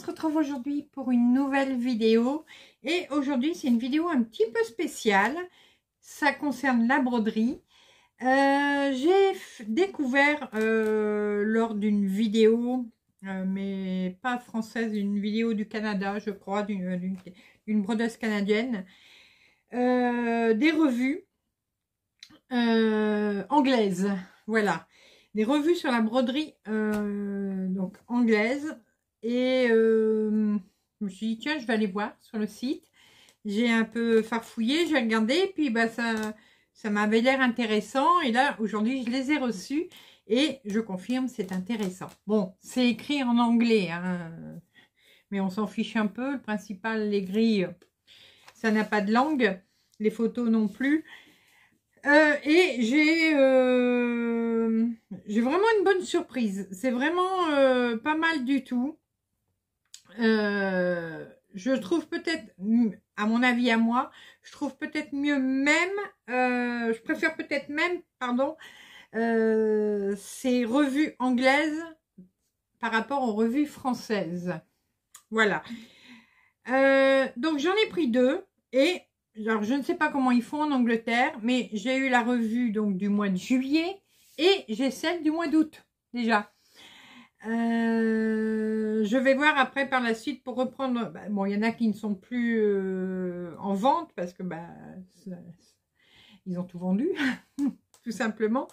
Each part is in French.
retrouve aujourd'hui pour une nouvelle vidéo. Et aujourd'hui, c'est une vidéo un petit peu spéciale. Ça concerne la broderie. J'ai découvert lors d'une vidéo, mais pas française, une vidéo du Canada, je crois, d'une brodeuse canadienne, des revues anglaises. Voilà, des revues sur la broderie donc anglaise. Et je me suis dit, tiens, je vais aller voir sur le site. J'ai un peu farfouillé, j'ai regardé, et puis bah, ça m'avait l'air intéressant. Et là, aujourd'hui, je les ai reçus et je confirme, c'est intéressant. Bon, c'est écrit en anglais, hein, mais on s'en fiche un peu. Le principal, les grilles, ça n'a pas de langue. Les photos non plus. Et j'ai vraiment une bonne surprise. C'est vraiment pas mal du tout. Je trouve peut-être, à mon avis à moi, je trouve peut-être mieux même, je préfère peut-être même, pardon, ces revues anglaises par rapport aux revues françaises. Voilà. Donc j'en ai pris deux et alors je ne sais pas comment ils font en Angleterre, mais j'ai eu la revue donc du mois de juillet et j'ai celle du mois d'août déjà. Je vais voir après par la suite pour reprendre. Bah, bon, il y en a qui ne sont plus en vente parce que bah, ils ont tout vendu, tout simplement.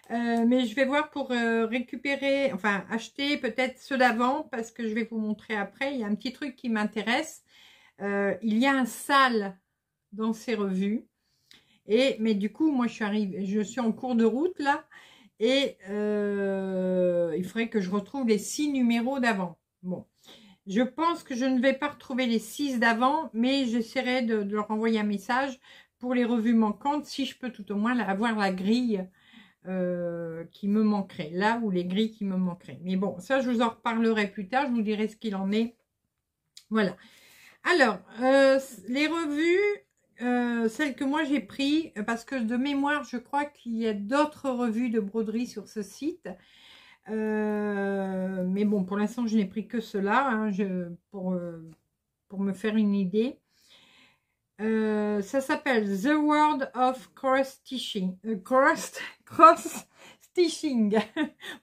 Mais je vais voir pour récupérer, enfin acheter peut-être ceux d'avant parce que je vais vous montrer après. Il y a un petit truc qui m'intéresse. Il y a un sale dans ces revues. Mais du coup, moi je suis en cours de route là. Et il faudrait que je retrouve les 6 numéros d'avant. Bon, je pense que je ne vais pas retrouver les 6 d'avant, mais j'essaierai de leur envoyer un message pour les revues manquantes, si je peux tout au moins avoir la grille qui me manquerait, là où les grilles qui me manqueraient. Mais bon, ça je vous en reparlerai plus tard, je vous dirai ce qu'il en est. Voilà. Alors, les revues... celle que moi j'ai pris, parce que de mémoire, je crois qu'il y a d'autres revues de broderie sur ce site. Mais bon, pour l'instant, je n'ai pris que cela, hein, pour me faire une idée. Ça s'appelle The World of Cross Stitching. Cross Stitching.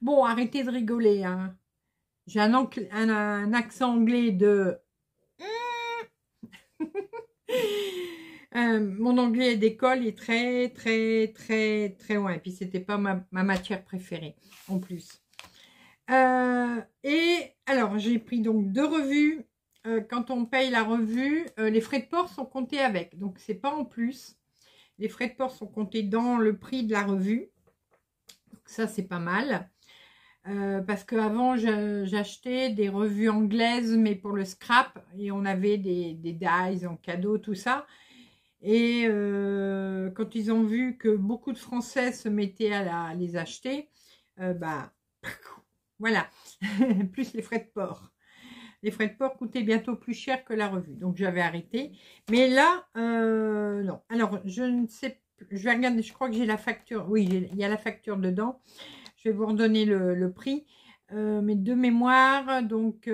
Bon, arrêtez de rigoler. Hein. J'ai un accent anglais de... mon anglais d'école est très loin. Et puis, c'était pas ma matière préférée, en plus. Et alors, j'ai pris donc 2 revues. Quand on paye la revue, les frais de port sont comptés avec. Donc, c'est pas en plus. Les frais de port sont comptés dans le prix de la revue. Donc, ça, c'est pas mal. Parce qu'avant, j'achetais des revues anglaises, mais pour le scrap. Et on avait des dies en cadeau, tout ça. Et quand ils ont vu que beaucoup de Français se mettaient à les acheter, bah, voilà, plus les frais de port. Les frais de port coûtaient bientôt plus cher que la revue, donc j'avais arrêté. Mais là, non. Alors, je ne sais plus, je vais regarder, je crois que j'ai la facture. Oui, il y a la facture dedans. Je vais vous redonner le prix. Mais de mémoire, donc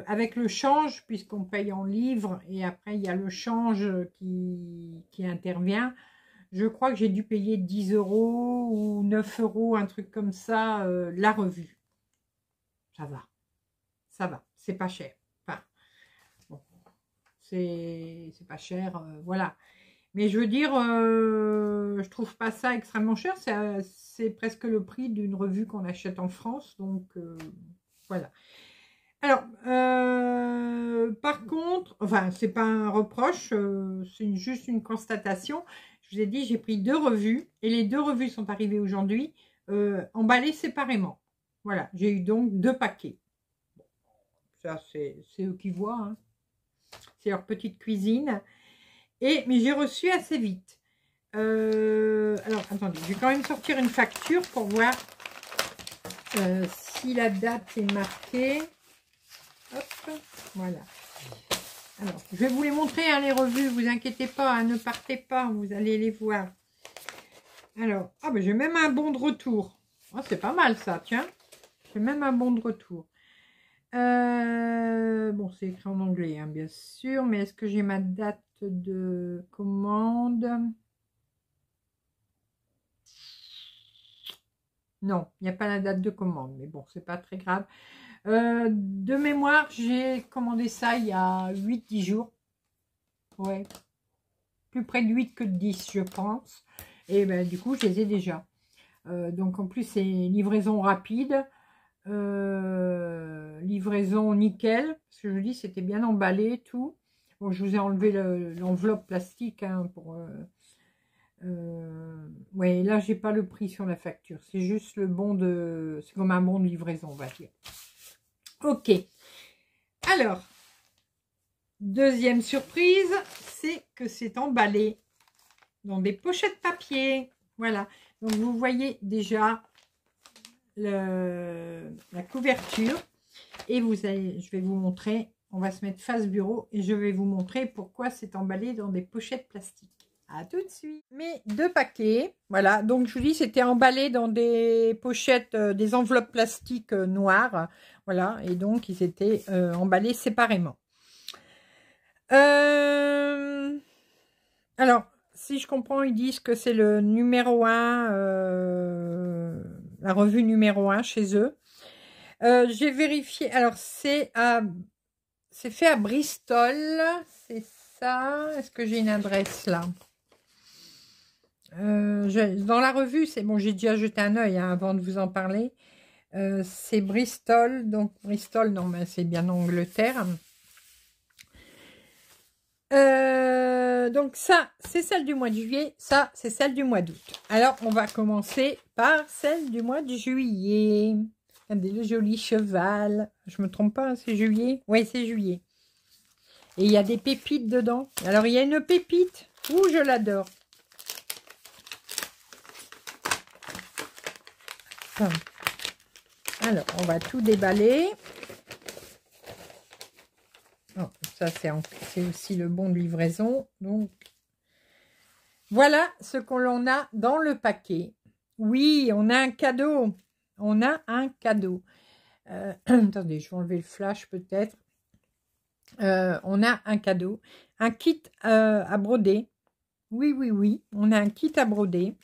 avec le change, puisqu'on paye en livres, et après il y a le change qui intervient, je crois que j'ai dû payer 10 € ou 9 €, un truc comme ça, la revue. Ça va, c'est pas cher. Enfin, bon, c'est pas cher, voilà. Mais je veux dire, je trouve pas ça extrêmement cher. C'est presque le prix d'une revue qu'on achète en France. Donc, voilà. Alors, par contre, enfin, c'est pas un reproche, c'est juste une constatation. Je vous ai dit, j'ai pris 2 revues. Et les 2 revues sont arrivées aujourd'hui, emballées séparément. Voilà, j'ai eu donc 2 paquets. Bon, ça, c'est eux qui voient. Hein. C'est leur petite cuisine. Mais j'ai reçu assez vite. Alors, attendez, je vais quand même sortir une facture pour voir si la date est marquée. Hop, voilà. Alors, je vais vous les montrer, hein, les revues. Vous inquiétez pas, hein, ne partez pas, vous allez les voir. Alors, ah ben j'ai même un bon de retour. Oh, c'est pas mal ça, tiens. J'ai même un bon de retour. Bon, c'est écrit en anglais, hein, bien sûr, mais est-ce que j'ai ma date de commande? Non, il n'y a pas la date de commande, mais bon, c'est pas très grave. De mémoire, j'ai commandé ça il y a 8-10 jours. Ouais, plus près de 8 que de 10, je pense. Et ben, du coup, je les ai déjà. Donc, en plus, c'est livraison rapide. Livraison nickel. Parce que je vous dis, c'était bien emballé, tout. Bon, je vous ai enlevé l'enveloppe plastique hein, pour... ouais, là, j'ai pas le prix sur la facture. C'est juste le bon de... C'est comme un bon de livraison, on va dire. Ok. Alors, deuxième surprise, c'est que c'est emballé dans des pochettes papier. Voilà. Donc, vous voyez déjà la couverture. Et je vais vous montrer. On va se mettre face bureau et je vais vous montrer pourquoi c'est emballé dans des pochettes plastiques. À tout de suite. Mes 2 paquets. Voilà. Donc, je vous dis, c'était emballé dans des pochettes, des enveloppes plastiques noires. Voilà. Et donc, ils étaient emballés séparément. Alors, si je comprends, ils disent que c'est le numéro 1, la revue numéro 1 chez eux. J'ai vérifié. Alors, c'est fait à Bristol. C'est ça. Est-ce que j'ai une adresse là? Dans la revue, c'est bon, j'ai déjà jeté un œil hein, avant de vous en parler. C'est Bristol. Donc, Bristol, non, mais c'est bien Angleterre. Donc ça, c'est celle du mois de juillet, ça, c'est celle du mois d'août. Alors, on va commencer par celle du mois de juillet. Regardez le joli cheval. Je me trompe pas, c'est juillet? Oui, c'est juillet. Et il y a des pépites dedans. Alors, il y a une pépite. Ouh, je l'adore. Alors, on va tout déballer. Oh, ça, c'est aussi le bon de livraison. Donc, voilà ce qu'on a dans le paquet. Oui, on a un cadeau. On a un cadeau. Attendez, je vais enlever le flash peut-être. On a un cadeau. Un kit à broder. Oui, oui, oui. On a un kit à broder.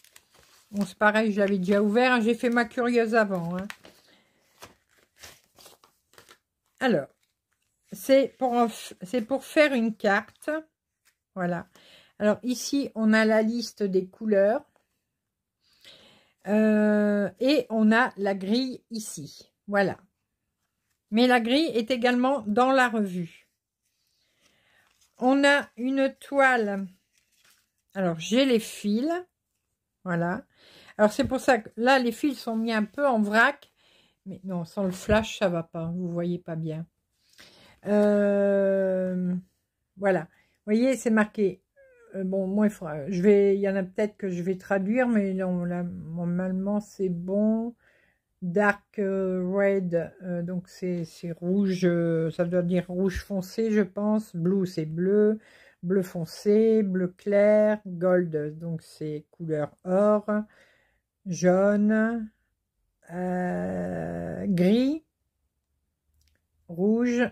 Bon, c'est pareil, je l'avais déjà ouvert. Hein, j'ai fait ma curieuse avant. Hein. Alors, c'est pour faire une carte. Voilà. Alors, ici, on a la liste des couleurs. Et on a la grille ici. Voilà. Mais la grille est également dans la revue. On a une toile. Alors, j'ai les fils. Voilà. Alors, c'est pour ça que là, les fils sont mis un peu en vrac. Mais non, sans le flash, ça va pas. Vous voyez pas bien. Voilà. Vous voyez, c'est marqué. Bon, moi, il y en a peut-être que je vais traduire, mais non, là, normalement, c'est bon. Dark red, donc c'est rouge, ça doit dire rouge foncé, je pense. Blue, c'est bleu. Bleu foncé, bleu clair. Gold, donc c'est couleur or. Jaune. Gris. Rouge.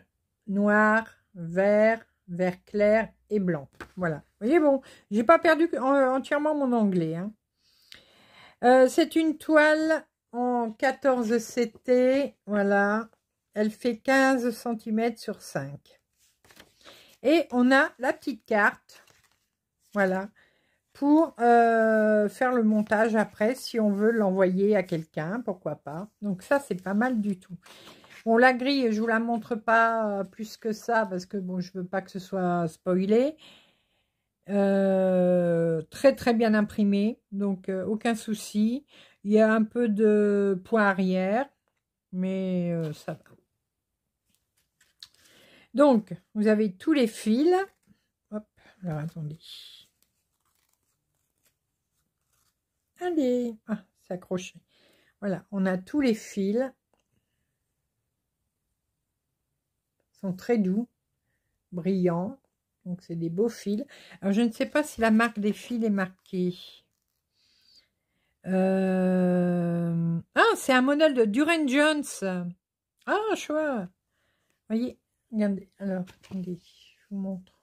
Noir. Vert. Vert clair et blanc. Voilà. Vous voyez, bon, j'ai pas perdu entièrement mon anglais. Hein. C'est une toile en 14 CT, voilà, elle fait 15 cm sur 5. Et on a la petite carte, voilà, pour faire le montage après, si on veut l'envoyer à quelqu'un, pourquoi pas. Donc ça, c'est pas mal du tout. Bon, la grille, je vous la montre pas plus que ça, parce que bon, je veux pas que ce soit spoilé. Très très bien imprimé, donc aucun souci. Il y a un peu de point arrière, mais ça va. Donc, vous avez tous les fils. Hop, alors attendez. Allez, ah, c'est accroché. Voilà, on a tous les fils. Ils sont très doux, brillants. Donc, c'est des beaux fils. Alors, je ne sais pas si la marque des fils est marquée. Ah, c'est un modèle de Duran Jones. Ah, chouette. Voyez, regardez. Alors, attendez, je vous montre.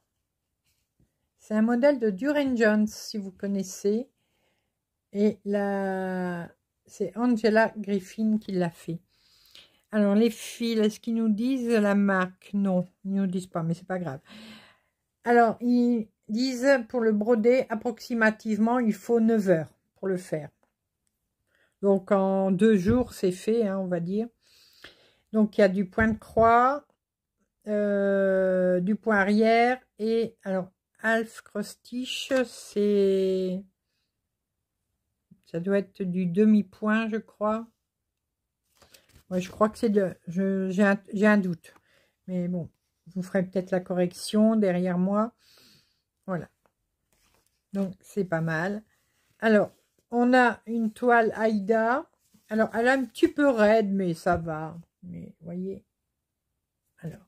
C'est un modèle de Duran Jones, si vous connaissez. Et là, c'est Angela Griffin qui l'a fait. Alors, les fils, est-ce qu'ils nous disent la marque? Non, ils ne nous disent pas, mais c'est pas grave. Alors, ils disent pour le broder, approximativement, il faut 9 heures pour le faire. Donc, en 2 jours, c'est fait, hein, on va dire. Donc, il y a du point de croix, du point arrière. Et alors, half cross stitch, c'est... Ça doit être du demi-point, je crois. Ouais, je crois que c'est de... J'ai un doute. Mais bon, vous ferez peut-être la correction derrière moi. Voilà. Donc, c'est pas mal. Alors, on a une toile Aïda. Alors, elle est un petit peu raide, mais ça va. Mais, voyez. Alors,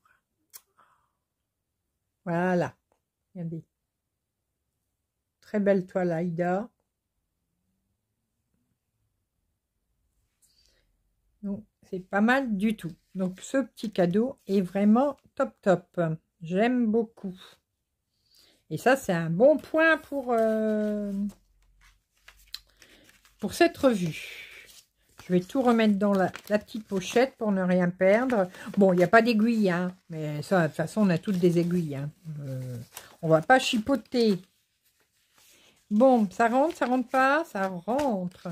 voilà. Regardez. Très belle toile Aïda. Donc, c'est pas mal du tout. Donc, ce petit cadeau est vraiment top, top. J'aime beaucoup. Et ça, c'est un bon point pour cette revue. Je vais tout remettre dans la petite pochette pour ne rien perdre. Bon, il n'y a pas d'aiguille, hein, mais ça, de toute façon, on a toutes des aiguilles. Hein. On va pas chipoter. Bon, ça rentre pas? Ça rentre.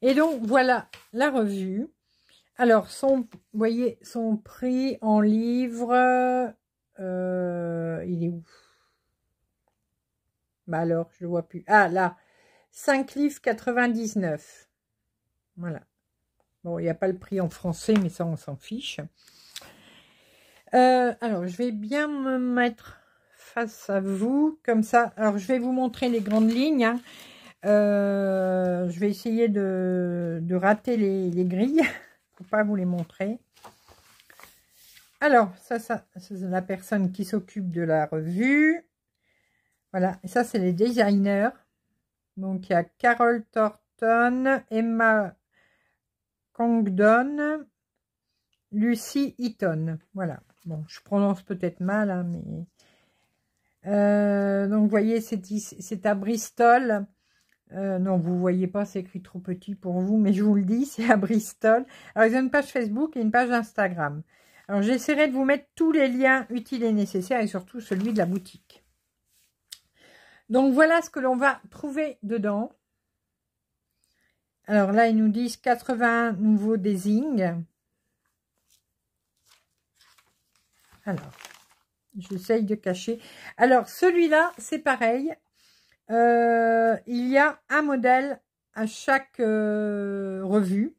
Et donc, voilà la revue. Alors, vous voyez, son prix en livres, il est où? Bah alors, je ne vois plus. Ah, là, 5 livres 99. Voilà. Bon, il n'y a pas le prix en français, mais ça, on s'en fiche. Alors, je vais bien me mettre face à vous, comme ça. Alors, je vais vous montrer les grandes lignes. Hein. Je vais essayer de rater les grilles, pour pas vous les montrer. Alors, ça c'est la personne qui s'occupe de la revue. Voilà, et ça, c'est les designers. Donc, il y a Carol Thornton, Emma Congdon, Lucy Eaton. Voilà. Bon, je prononce peut-être mal, hein, mais... donc, vous voyez, c'est à Bristol. Non, vous ne voyez pas, c'est écrit trop petit pour vous, mais je vous le dis, c'est à Bristol. Alors, ils ont une page Facebook et une page Instagram. Alors, j'essaierai de vous mettre tous les liens utiles et nécessaires, et surtout celui de la boutique. Donc, voilà ce que l'on va trouver dedans. Alors là, ils nous disent 80 nouveaux désignes. Alors, j'essaye de cacher. Alors, celui-là, c'est pareil. Il y a un modèle à chaque revue.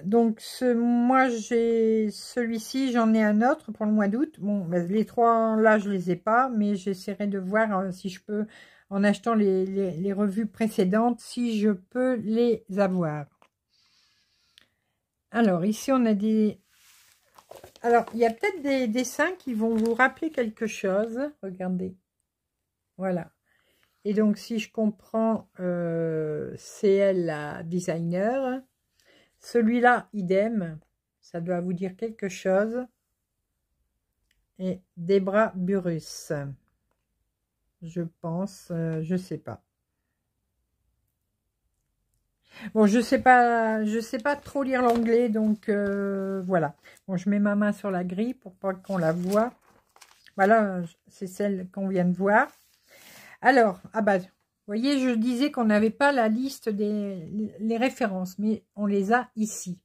Donc, moi, j'ai celui-ci, j'en ai un autre pour le mois d'août. Bon, ben, les trois, là, je les ai pas, mais j'essaierai de voir si je peux, en achetant les revues précédentes, si je peux les avoir. Alors, ici, on a des... Alors, il y a peut-être des dessins qui vont vous rappeler quelque chose. Regardez. Voilà. Et donc, si je comprends, c'est elle la designer. Celui-là, idem. Ça doit vous dire quelque chose. Et Debra Burrus. Je pense, je sais pas. Bon, je sais pas trop lire l'anglais, donc voilà. Bon, je mets ma main sur la grille pour pas qu'on la voit. Voilà, c'est celle qu'on vient de voir. Alors, ah bah, vous voyez, je disais qu'on n'avait pas la liste les références, mais on les a ici.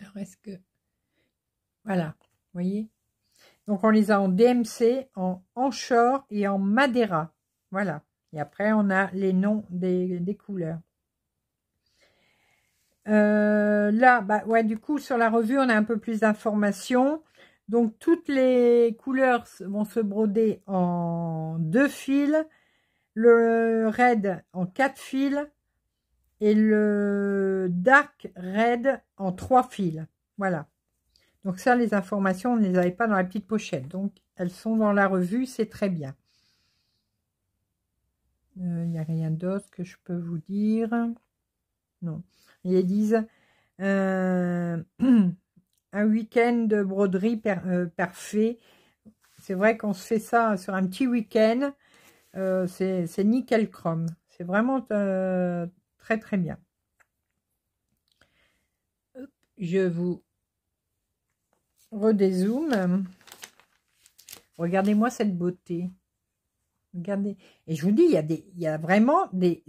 Alors, est-ce que... Voilà, vous voyez. Donc, on les a en DMC, en Anchor et en Madeira. Voilà. Et après, on a les noms des couleurs. Là, bah, ouais, du coup, sur la revue, on a un peu plus d'informations. Donc, toutes les couleurs vont se broder en 2 fils. Le red en 4 fils. Et le dark red en 3 fils. Voilà. Donc ça, les informations, on ne les avait pas dans la petite pochette. Donc, elles sont dans la revue, c'est très bien. Il n'y a rien d'autre que je peux vous dire. Non. Ils disent un week-end de broderie parfait. C'est vrai qu'on se fait ça sur un petit week-end. C'est nickel chrome. C'est vraiment très très bien. Je vous redézoome. Regardez-moi cette beauté. Regardez. Et je vous dis, il y a vraiment des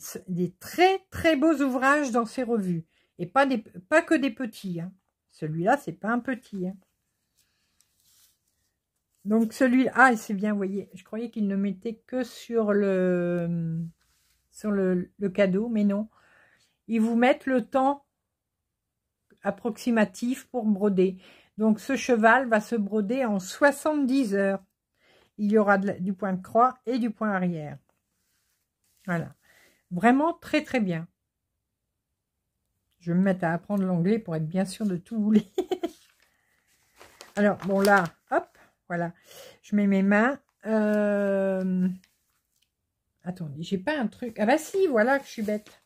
très très beaux ouvrages dans ces revues. Et pas que des petits. Hein. Celui-là, c'est pas un petit. Hein. Donc celui-là, ah, c'est bien, vous voyez, je croyais qu'il ne mettait que sur le cadeau, mais non. Ils vous mettent le temps approximatif pour broder. Donc ce cheval va se broder en 70 heures. Il y aura du point de croix et du point arrière. Voilà. Vraiment très très bien. Je vais me mettre à apprendre l'anglais pour être bien sûr de tout vous lire. Alors, bon là, hop, voilà. Je mets mes mains. Attendez, j'ai pas un truc. Ah bah si, voilà que je suis bête.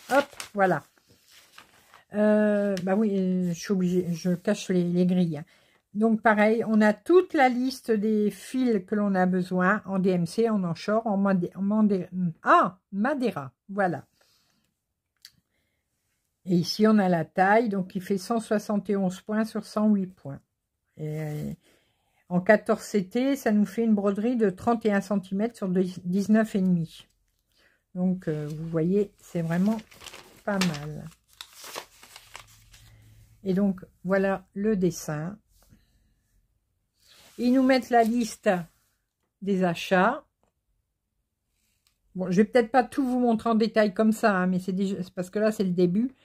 Hop, voilà. Bah oui, je suis obligée, je cache les grilles. Donc pareil, on a toute la liste des fils que l'on a besoin en DMC, en Anchor, en Madeira. Voilà. Et ici, on a la taille, donc il fait 171 points sur 108 points. Et en 14 CT, ça nous fait une broderie de 31 cm sur 19,5. Donc, vous voyez, c'est vraiment pas mal. Et donc, voilà le dessin. Ils nous mettent la liste des achats. Bon, je vais peut-être pas tout vous montrer en détail comme ça, hein, mais c'est parce que là, c'est le début.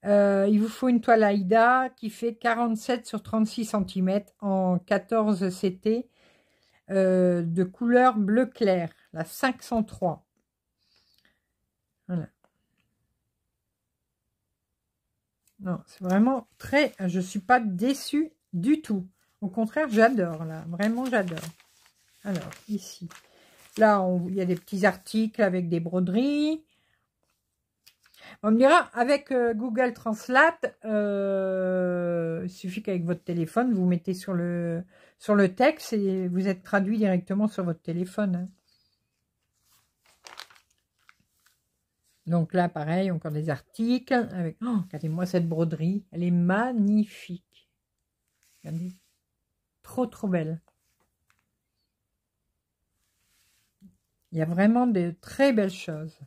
Il vous faut une toile Aïda qui fait 47 sur 36 cm en 14 CT de couleur bleu clair, la 503. Voilà. Non, c'est vraiment très... Je suis pas déçue du tout. Au contraire, j'adore, là. Vraiment, j'adore. Alors, ici. Là, il y a des petits articles avec des broderies. On me dira, avec Google Translate, il suffit qu'avec votre téléphone, vous mettez sur le texte et vous êtes traduit directement sur votre téléphone. Hein. Donc là, pareil, encore des articles. Avec... Oh, regardez-moi cette broderie. Elle est magnifique. Regardez. Trop, trop belle. Il y a vraiment de très belles choses.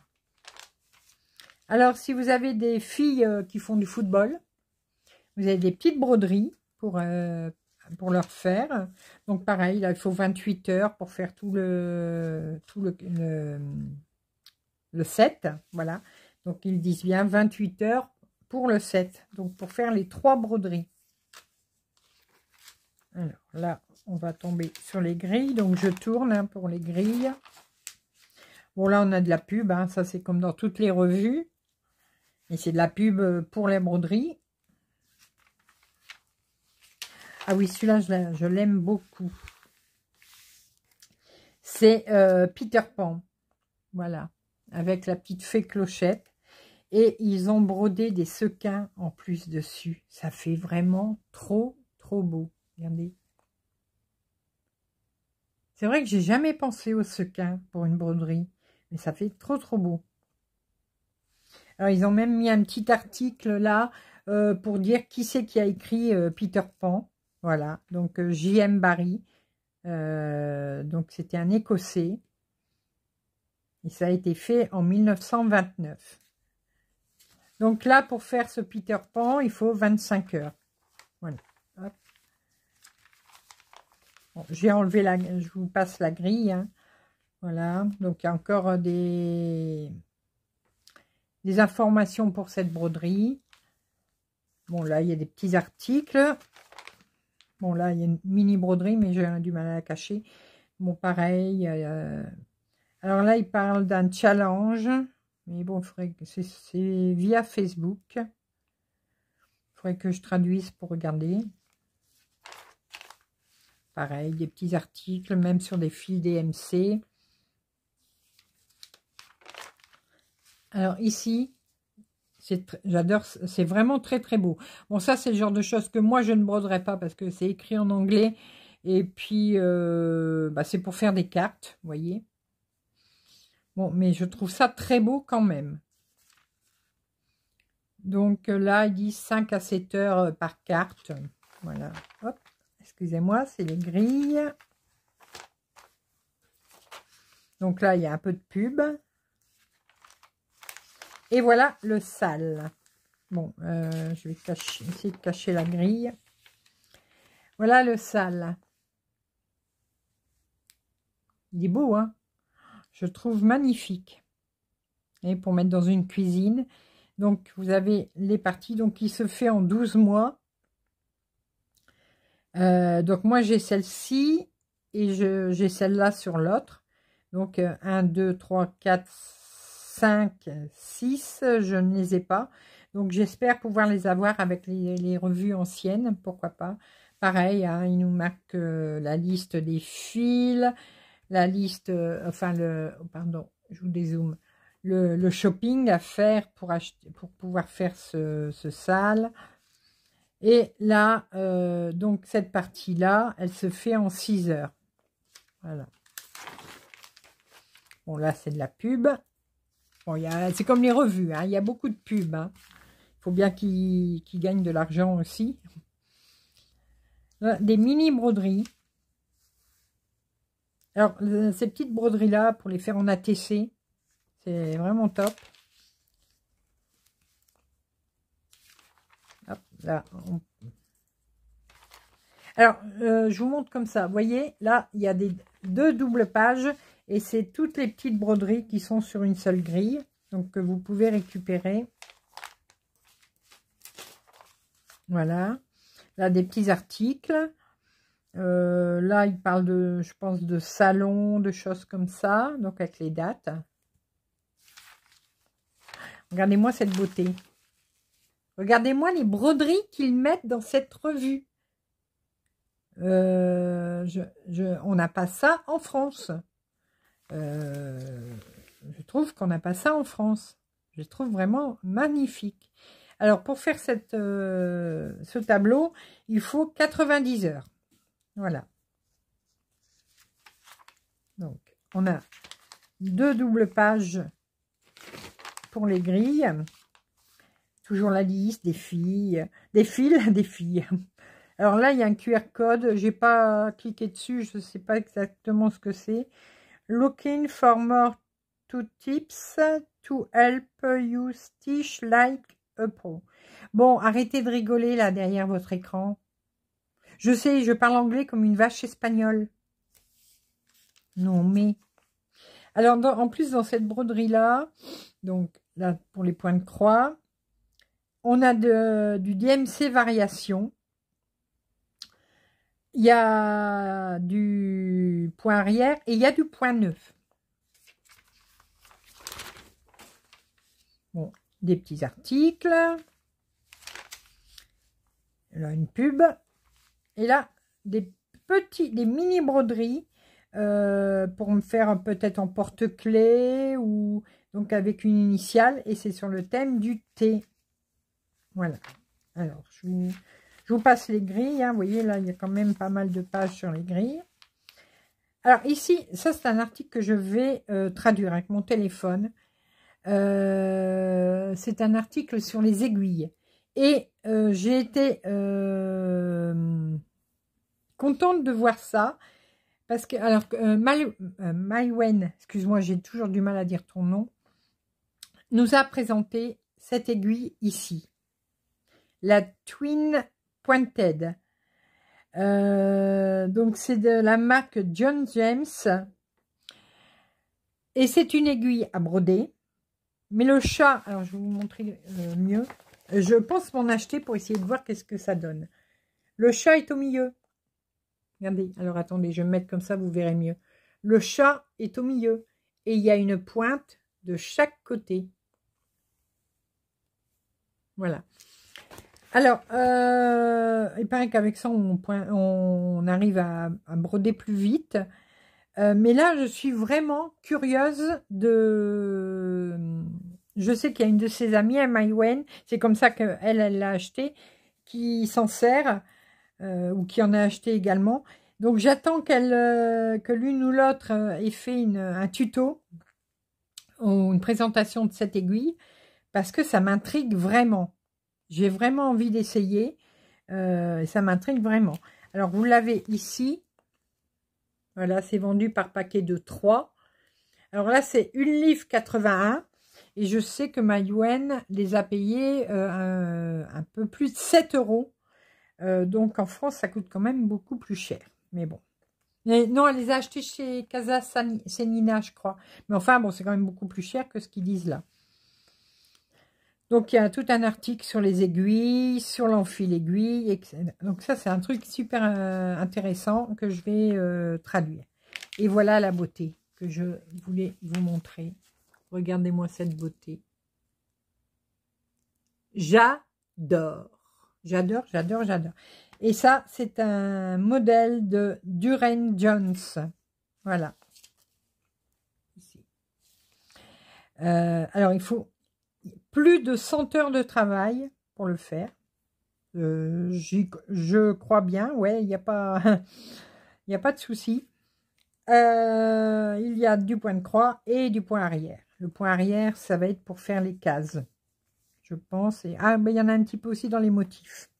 Alors, si vous avez des filles qui font du football, vous avez des petites broderies pour leur faire. Donc, pareil, là, il faut 28 heures pour faire tout le set. Voilà. Donc, ils disent bien 28 heures pour le set. Donc, pour faire les 3 broderies. Alors, là, on va tomber sur les grilles. Donc, je tourne hein, pour les grilles. Bon, là, on a de la pub. Hein. Ça, c'est comme dans toutes les revues. Et c'est de la pub pour les broderies. Ah oui, celui-là, je l'aime beaucoup. C'est Peter Pan. Voilà. Avec la petite fée Clochette. Et ils ont brodé des sequins en plus dessus. Ça fait vraiment trop, trop beau. Regardez. C'est vrai que j'ai jamais pensé aux sequins pour une broderie. Mais ça fait trop, trop beau. Alors, ils ont même mis un petit article là pour dire qui c'est qui a écrit Peter Pan. Voilà, donc J.M. Barrie. Donc, c'était un Écossais. Et ça a été fait en 1929. Donc là, pour faire ce Peter Pan, il faut 25 heures. Voilà. Bon, j'ai enlevé je vous passe la grille. Hein. Voilà, donc il y a encore des informations pour cette broderie. Bon, là, il y a des petits articles. Bon, là, il y a une mini broderie, mais j'ai du mal à la cacher. Bon, pareil. Alors là, il parle d'un challenge. Mais bon, c'est via Facebook. Il faudrait que je traduise pour regarder. Pareil, des petits articles, même sur des fils DMC. Alors ici, J'adore, c'est vraiment très très beau. Bon, ça c'est le genre de choses que moi je ne broderai pas parce que c'est écrit en anglais. Et puis, c'est pour faire des cartes, vous voyez. Bon, mais je trouve ça très beau quand même. Donc là, il dit 5 à 7 heures par carte. Voilà. Hop, excusez-moi, c'est les grilles. Donc là, il y a un peu de pub. Et voilà le sale. Bon, je vais essayer de cacher la grille. Voilà le sale. Il est beau, hein? Je trouve magnifique. Et pour mettre dans une cuisine. Donc, vous avez les parties. Donc, il se fait en 12 mois. Donc, moi, j'ai celle-ci. Et j'ai celle-là sur l'autre. Donc, 1, 2, 3, 4, 5, 6. Je ne les ai pas. Donc, j'espère pouvoir les avoir avec les revues anciennes. Pourquoi pas. Pareil, hein, il nous marque la liste des fils. La liste, pardon, je vous dézoome. Le shopping à faire pour acheter, pour pouvoir faire ce sale. Et là, donc cette partie-là, elle se fait en 6 heures. Voilà. Bon, là, c'est de la pub. Bon, c'est comme les revues, hein, il y a beaucoup de pubs. Hein. Il faut bien qu'ils gagnent de l'argent aussi. Là, des mini broderies. Alors, ces petites broderies-là, pour les faire en ATC, c'est vraiment top. Hop, là, Alors, je vous montre comme ça. Vous voyez, là, il y a deux doubles pages et c'est toutes les petites broderies qui sont sur une seule grille. Donc, que vous pouvez récupérer. Voilà. Là, des petits articles. Là, il parle de, je pense, de salon, de choses comme ça. Donc, avec les dates. Regardez-moi cette beauté. Regardez-moi les broderies qu'ils mettent dans cette revue. On n'a pas ça en France. Je trouve qu'on n'a pas ça en France. Je le trouve vraiment magnifique. Alors, pour faire ce tableau, il faut 90 heures. Voilà. Donc, on a deux doubles pages pour les grilles. Toujours la liste des filles, des fils, des filles. Alors là, il y a un QR code. J'ai pas cliqué dessus. Je ne sais pas exactement ce que c'est. Looking for more tips to help you stitch like a pro. Bon, arrêtez de rigoler là derrière votre écran. Je sais, je parle anglais comme une vache espagnole. Non, mais... Alors, en plus, dans cette broderie-là, donc là, pour les points de croix, on a du DMC variation. Il y a du point arrière et il y a du point neuf. Bon, des petits articles. Là, une pub. Et là, des mini broderies pour me faire peut-être en porte-clés ou donc avec une initiale. Et c'est sur le thème du thé. Voilà. Alors, je vous passe les grilles. Hein. Vous voyez, là, il y a quand même pas mal de pages sur les grilles. Alors, ici, ça, c'est un article que je vais traduire avec mon téléphone. C'est un article sur les aiguilles. Et j'ai été contente de voir ça. Parce que, alors, Maïwen, excuse-moi, j'ai toujours du mal à dire ton nom, nous a présenté cette aiguille ici. La Twin Pointed. Donc, c'est de la marque John James. Et c'est une aiguille à broder. Mais le chat, alors je vais vous montrer mieux. Je pense m'en acheter pour essayer de voir qu'est-ce que ça donne. Le chat est au milieu. Regardez, alors attendez, je vais me mettre comme ça, vous verrez mieux. Le chat est au milieu. Et il y a une pointe de chaque côté. Voilà. Alors, il paraît qu'avec ça, on arrive à broder plus vite. Mais là, je suis vraiment curieuse de je sais qu'il y a une de ses amies, Maïwen, c'est comme ça qu'elle, elle l'a acheté, qui s'en sert, ou qui en a acheté également. Donc j'attends que l'une ou l'autre ait fait un tuto ou une présentation de cette aiguille, parce que ça m'intrigue vraiment. J'ai vraiment envie d'essayer, ça m'intrigue vraiment. Alors vous l'avez ici, voilà, c'est vendu par paquet de 3. Alors là, c'est 1,81 livre. Et je sais que Maïwen les a payés un peu plus de 7 €. Donc en France, ça coûte quand même beaucoup plus cher. Mais bon. Mais non, elle les a achetés chez Casa Senina, je crois. Mais enfin, bon, c'est quand même beaucoup plus cher que ce qu'ils disent là. Donc, il y a tout un article sur les aiguilles, sur l'enfil aiguille, etc. Donc ça, c'est un truc super intéressant que je vais traduire. Et voilà la beauté que je voulais vous montrer. Regardez-moi cette beauté. J'adore. J'adore, j'adore, j'adore. Et ça, c'est un modèle de Durand Jones. Voilà. Ici. Alors, il faut plus de 100 heures de travail pour le faire. Je crois bien, ouais, il n'y a pas, il n'y a pas de souci. Il y a du point de croix et du point arrière. Le point arrière, ça va être pour faire les cases, je pense. Et, mais il y en a un petit peu aussi dans les motifs.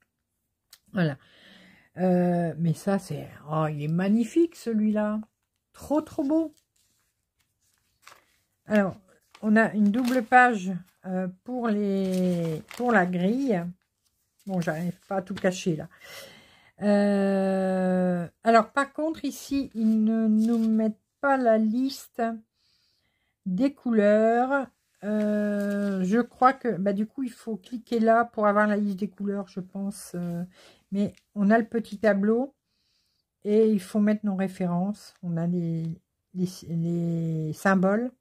Voilà. Mais ça, c'est... Oh, il est magnifique, celui-là. Trop, trop beau. Alors, on a une double page pour la grille. Bon, j'arrive pas à tout cacher, là. Alors, par contre, ici, ils ne nous mettent pas la liste des couleurs. Je crois que, bah, du coup, il faut cliquer là pour avoir la liste des couleurs, je pense. Mais on a le petit tableau et il faut mettre nos références. On a les symboles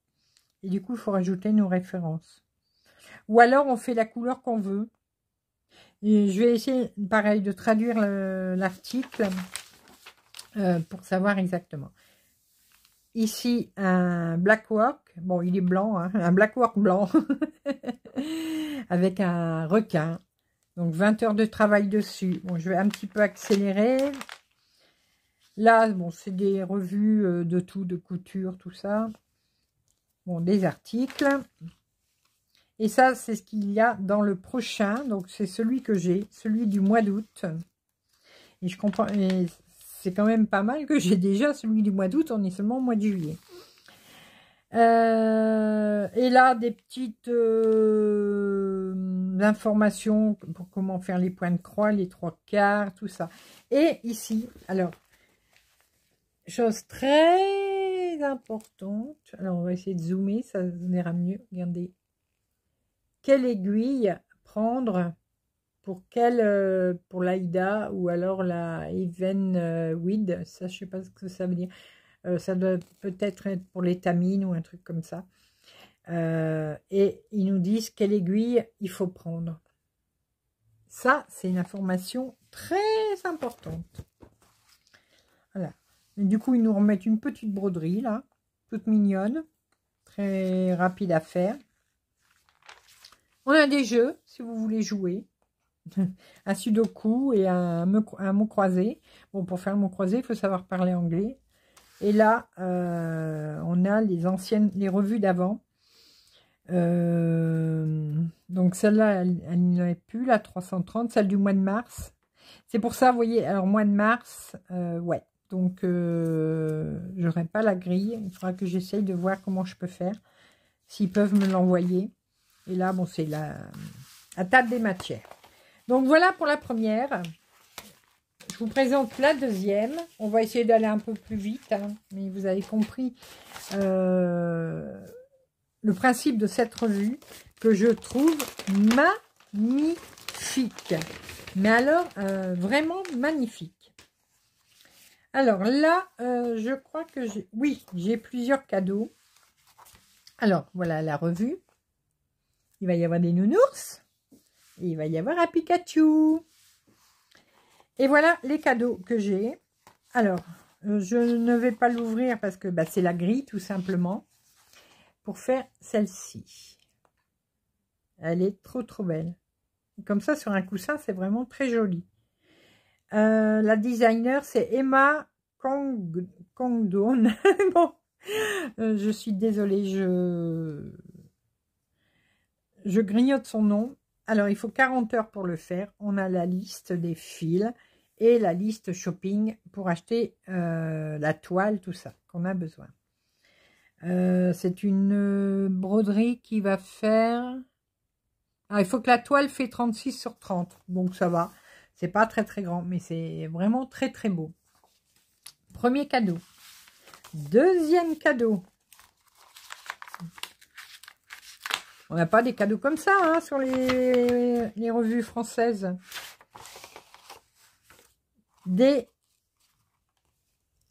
et du coup, il faut rajouter nos références. Ou alors, on fait la couleur qu'on veut. Et je vais essayer, pareil, de traduire l'article pour savoir exactement. Ici, un blackwork. Bon, il est blanc, hein, un blackwork blanc avec un requin. Donc, 20 heures de travail dessus. Bon, je vais un petit peu accélérer. Là, bon, c'est des revues de tout, de couture, tout ça. Bon, des articles. Et ça, c'est ce qu'il y a dans le prochain. Donc, c'est celui que j'ai, celui du mois d'août. Et je comprends, et c'est quand même pas mal que j'ai déjà celui du mois d'août. On est seulement au mois de juillet. Et là, des petites informations pour comment faire les points de croix, les 3/4, tout ça. Et ici, alors, chose très importante. Alors, on va essayer de zoomer, ça ira mieux. Regardez. Quelle aiguille prendre pour pour l'Aïda ou alors la Evenweed, ça je sais pas ce que ça veut dire. Ça doit peut-être être pour l'étamine ou un truc comme ça. Et ils nous disent quelle aiguille il faut prendre. Ça, c'est une information très importante. Voilà. Et du coup, ils nous remettent une petite broderie là, toute mignonne, très rapide à faire. On a des jeux, si vous voulez jouer. Un sudoku et un mot croisé. Bon, pour faire le mot croisé, il faut savoir parler anglais. Et là, on a les revues d'avant. Donc, celle-là, elle n'y avait plus, la 330, celle du mois de mars. C'est pour ça, vous voyez, alors, mois de mars, ouais. Donc, je n'aurai pas la grille. Il faudra que j'essaye de voir comment je peux faire. S'ils peuvent me l'envoyer. Et là, bon, c'est la table des matières. Donc, voilà pour la première. Je vous présente la deuxième. On va essayer d'aller un peu plus vite. Hein, mais vous avez compris le principe de cette revue que je trouve magnifique. Mais alors, vraiment magnifique. Alors là, je crois que j'ai plusieurs cadeaux. Alors, voilà la revue. Il va y avoir des nounours. Et il va y avoir un Pikachu. Et voilà les cadeaux que j'ai. Alors, je ne vais pas l'ouvrir parce que bah, c'est la grille tout simplement. Pour faire celle-ci. Elle est trop belle. Comme ça, sur un coussin, c'est vraiment très joli. La designer, c'est Emma Kongdon. Bon, je suis désolée, je grignote son nom. Alors, il faut 40 heures pour le faire. On a la liste des fils et la liste shopping pour acheter la toile, tout ça qu'on a besoin. C'est une broderie qui va faire... Ah, il faut que la toile fait 36 sur 30. Donc, ça va. C'est pas très grand, mais c'est vraiment très beau. Premier cadeau. Deuxième cadeau. On n'a pas des cadeaux comme ça hein, sur les revues françaises.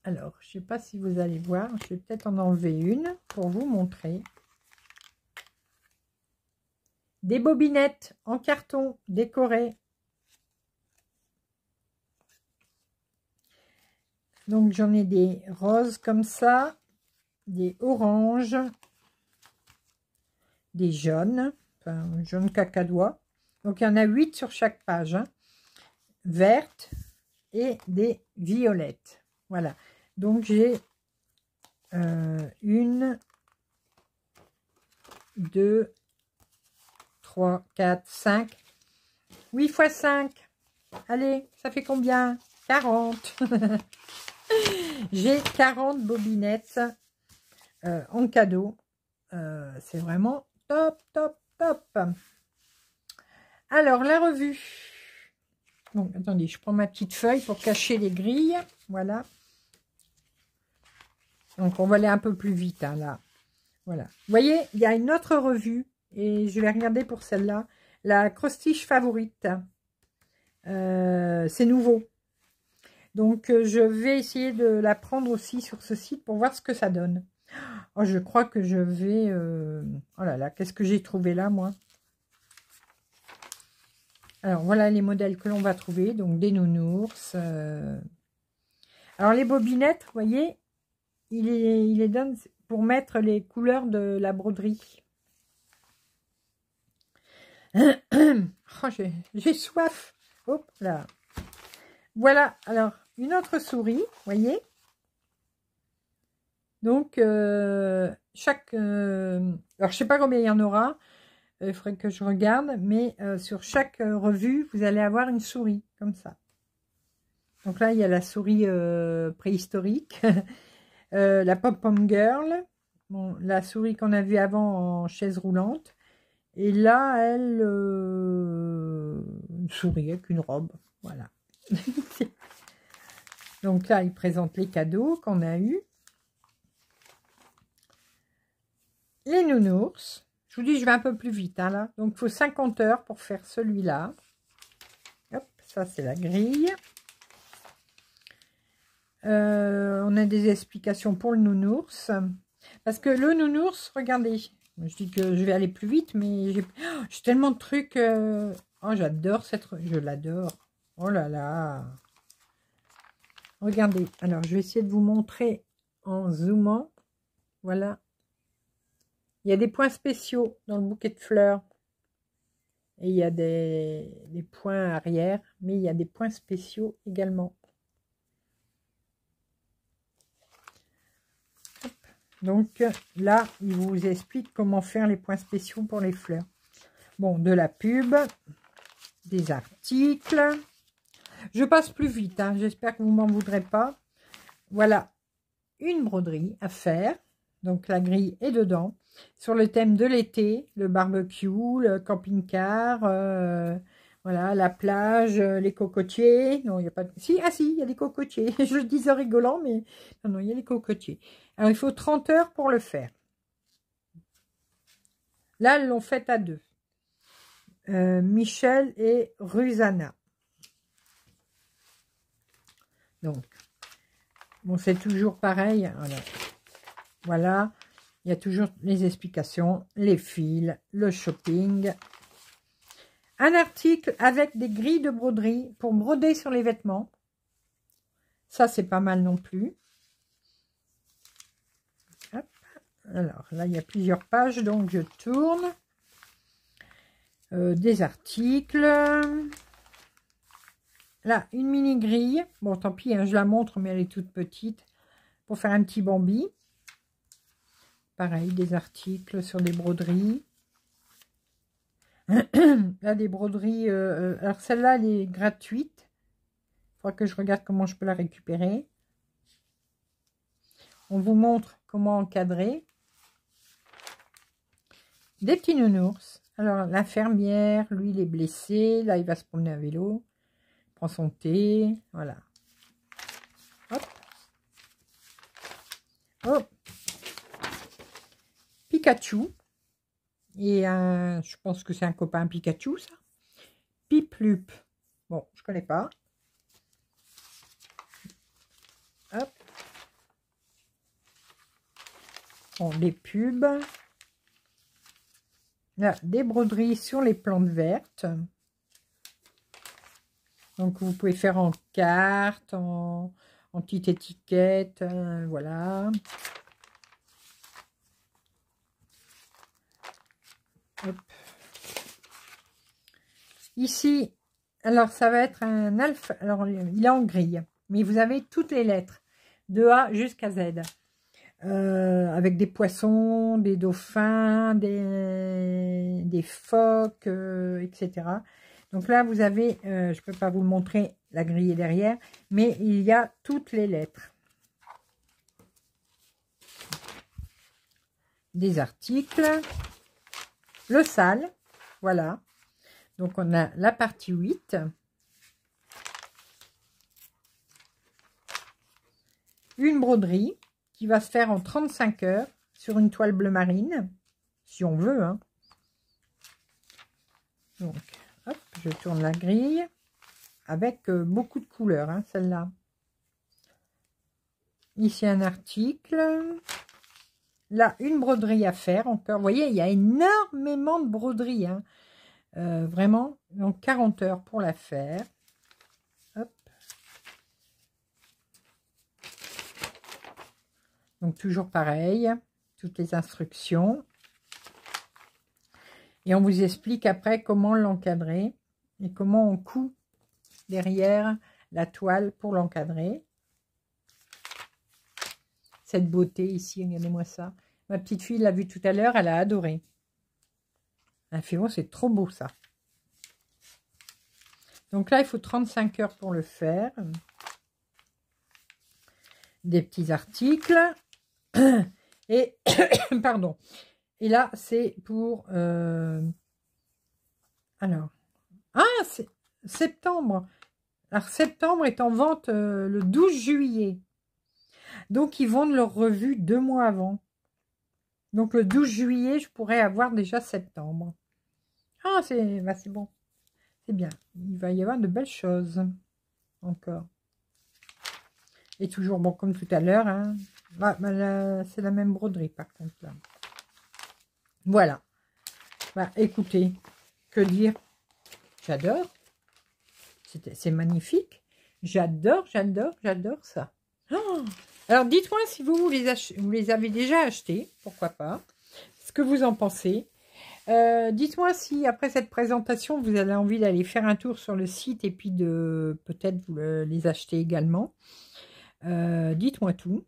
Alors, je ne sais pas si vous allez voir. Je vais peut-être en enlever une pour vous montrer. Des bobinettes en carton décorées. Donc, j'en ai des roses comme ça, des oranges, des jaunes, enfin, jaune cacadois. Donc, il y en a 8 sur chaque page. Hein, vertes et des violettes. Voilà. Donc, j'ai 1, 2, 3, 4, 5. 8 x 5. Allez, ça fait combien? 40. J'ai 40 bobinettes en cadeau. C'est vraiment top. Alors, la revue. Bon, attendez, je prends ma petite feuille pour cacher les grilles. Voilà. Donc, on va aller un peu plus vite, hein, là. Voilà. Vous voyez, il y a une autre revue. Et je vais regarder pour celle-là. La crostiche favorite. C'est nouveau. Donc, je vais essayer de la prendre aussi sur ce site pour voir ce que ça donne. Oh, je crois que je vais... Oh là là, qu'est-ce que j'ai trouvé là, moi? Alors, voilà les modèles que l'on va trouver. Donc, des nounours. Alors, les bobinettes, vous voyez, il les donne pour mettre les couleurs de la broderie. Oh, j'ai soif. Hop là. Voilà, alors, une autre souris, vous voyez. Donc, alors, je sais pas combien il y en aura. Il faudrait que je regarde. Mais sur chaque revue, vous allez avoir une souris, comme ça. Donc là, il y a la souris préhistorique. La Pom-Pom Girl. Bon, la souris qu'on a vue avant en chaise roulante. Et là, elle... une souris avec une robe. Voilà. Donc là, il présente les cadeaux qu'on a eus. Les nounours. Je vous dis, je vais un peu plus vite, hein, là. Donc, il faut 50 heures pour faire celui-là. Hop, ça, c'est la grille. On a des explications pour le nounours. Parce que le nounours, regardez. Je dis que je vais aller plus vite, mais j'ai tellement de trucs. Oh, j'adore cette... Je l'adore. Oh là là. Regardez. Alors, je vais essayer de vous montrer en zoomant. Voilà. Il y a des points spéciaux dans le bouquet de fleurs. Et il y a des points arrière. Mais il y a des points spéciaux également. Hop. Donc là, il vous explique comment faire les points spéciaux pour les fleurs. Bon, de la pub. Des articles. Je passe plus vite. Hein. J'espère que vous ne m'en voudrez pas. Voilà. Une broderie à faire. Donc la grille est dedans. Sur le thème de l'été, le barbecue, le camping-car, voilà, la plage, les cocotiers. Non, il n'y a pas de... Si, il y a des cocotiers. Je le disais rigolant, mais non, il y a des cocotiers. Alors, il faut 30 heures pour le faire. Là, elles l'ont fait à deux. Michel et Rusana. Donc, bon, c'est toujours pareil. Voilà. Il y a toujours les explications, les fils, le shopping. Un article avec des grilles de broderie pour broder sur les vêtements. Ça, c'est pas mal non plus. Hop. Alors, là, il y a plusieurs pages, donc je tourne. des articles. Là, une mini grille. Bon, tant pis, hein, je la montre, mais elle est toute petite. Pour faire un petit Bambi. Pareil, des articles sur des broderies. Là, des broderies. Alors, celle-là, elle est gratuite. Il faudra que je regarde comment je peux la récupérer. On vous montre comment encadrer. Des petits nounours. Alors, l'infirmière, lui, il est blessé. Là, il va se promener à vélo. Il prend son thé. Voilà. Hop. Hop. Pikachu. Et je pense que c'est un copain Pikachu, ça. Piplup. Bon, je connais pas. Hop. Bon, les pubs. Là, des broderies sur les plantes vertes. Donc, vous pouvez faire en carte, en petite étiquette. Voilà. Hop. Ici, alors ça va être un alpha. Alors, il est en grille, mais vous avez toutes les lettres, de A jusqu'à Z. Avec des poissons, des dauphins, des phoques, etc. Donc là, vous avez, je ne peux pas vous le montrer, la grille est derrière, mais il y a toutes les lettres. Des articles. Le sale, voilà. Donc, on a la partie 8. Une broderie qui va se faire en 35 heures sur une toile bleu marine, si on veut. Hein. Donc, hop, je tourne la grille avec beaucoup de couleurs, hein, celle-là. Ici, un article. Là, une broderie à faire encore. Vous voyez, il y a énormément de broderies. Hein. Vraiment, donc 40 heures pour la faire. Hop. Donc, toujours pareil. Toutes les instructions. Et on vous explique après comment l'encadrer. Et comment on coud derrière la toile pour l'encadrer. Cette beauté ici, regardez-moi ça. Ma petite fille l'a vu tout à l'heure, elle a adoré. Elle fait, oh, c'est trop beau ça. Donc là, il faut 35 heures pour le faire. Des petits articles. Et, pardon. Et là, c'est pour... alors. Ah, c'est septembre. Alors, septembre est en vente le 12 juillet. Donc, ils vendent leur revue 2 mois avant. Donc, le 12 juillet, je pourrais avoir déjà septembre. Ah, c'est bon. C'est bien. Il va y avoir de belles choses. Encore. Et toujours, bon, comme tout à l'heure. Hein. Ah, bah, c'est la même broderie, par contre. Là. Voilà. Bah, écoutez, que dire? J'adore. C'est magnifique. J'adore ça. Oh, alors, dites-moi si vous les avez déjà achetés, pourquoi pas, ce que vous en pensez. Dites-moi si, après cette présentation, vous avez envie d'aller faire un tour sur le site et puis de peut-être vous les acheter également. Dites-moi tout.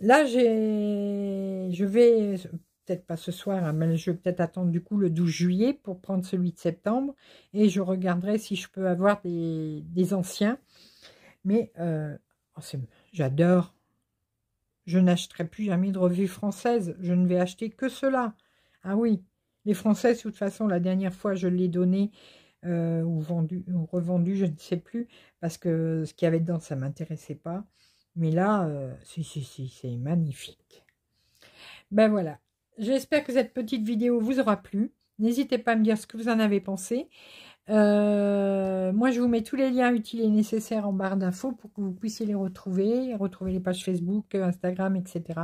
Là, je vais, peut-être pas ce soir, hein, mais je vais peut-être attendre du coup le 12 juillet pour prendre celui de septembre. Et je regarderai si je peux avoir des anciens. Mais oh, j'adore. Je n'achèterai plus jamais de revues françaises. Je ne vais acheter que cela. Ah oui, les françaises, de toute façon, la dernière fois, je l'ai donné ou vendu ou revendu, je ne sais plus, parce que ce qu'il y avait dedans, ça ne m'intéressait pas. Mais là, si, c'est magnifique. Ben voilà. J'espère que cette petite vidéo vous aura plu. N'hésitez pas à me dire ce que vous en avez pensé. Moi, je vous mets tous les liens utiles et nécessaires en barre d'infos pour que vous puissiez les retrouver les pages Facebook, Instagram, etc.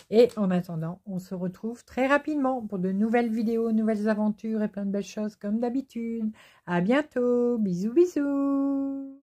Et en attendant, on se retrouve très rapidement pour de nouvelles vidéos, nouvelles aventures et plein de belles choses comme d'habitude. À bientôt. Bisous, bisous.